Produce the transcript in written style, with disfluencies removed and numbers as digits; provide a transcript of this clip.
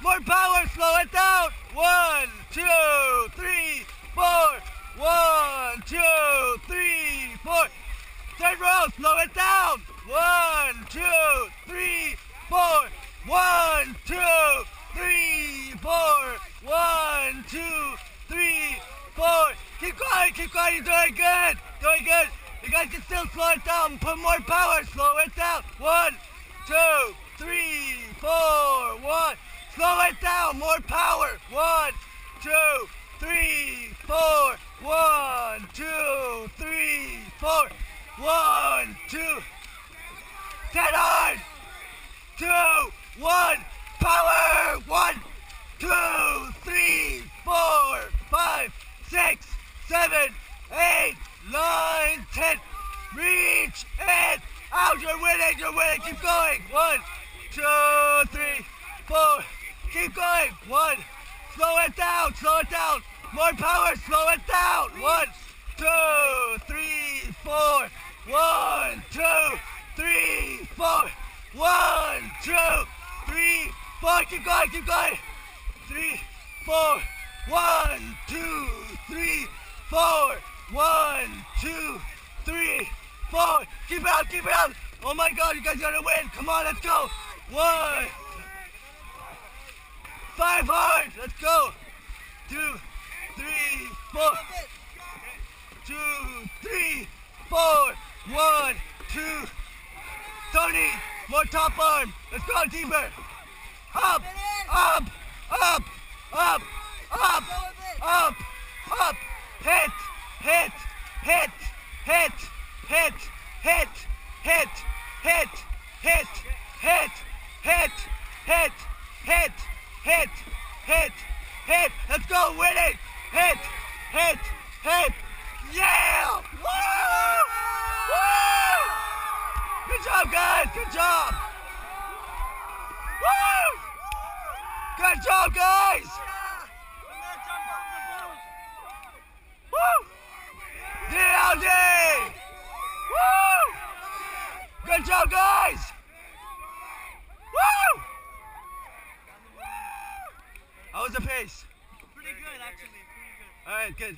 More power, slow it down. 1, 2, 3, 4. 1, 2, 3, 4. Third row, slow it down. 1, 2, 3, 4. 1, 2, 3, 4. 1, 2, 3, 4. Keep going, you're doing good. Doing good. You guys can still slow it down. Put more power, slow it down. 1, 2, 3, 4. 1. Slow it down, more power. 1, 2, 3, 4. 1, 2, 3, 4. 1, 2. 10 hard. 2, 1. Power. 1, 2, 3, 4, 5, 6, 7, 8, 9, 10. Reach it. Out. You're winning. You're winning. Keep going. 1, 2, 3, 4. Keep going. 1. Slow it down. Slow it down. More power. Slow it down. 1, 2, 3, 4. 1, 2, 3, 4. 1, 2, 3, 4. Keep going. Keep going. 3, 4. 1, 2, 3, 4. 1, 2, 3, 4. Keep it out. Keep it out. Oh my God, you guys gotta win. Come on, let's go. 1. 5 hard. Let's go. 2, 3, 4. 2, 3, 4. 1, 2. Tony, more top arm. Let's go deeper. Up, up, up, up, up, up, up. Hit, hit, hit, hit, hit, hit, hit, hit, hit, hit, hit, hit, hit, hit, hit, hit. Let's go, winning. Hit, hit, hit. Yeah! Woo! Woo! Good job, guys. Good job. Woo! Good job, guys. Woo! DOD! Woo! Good job, guys. Woo! How was the pace? Pretty good, actually. Pretty good. All right, good.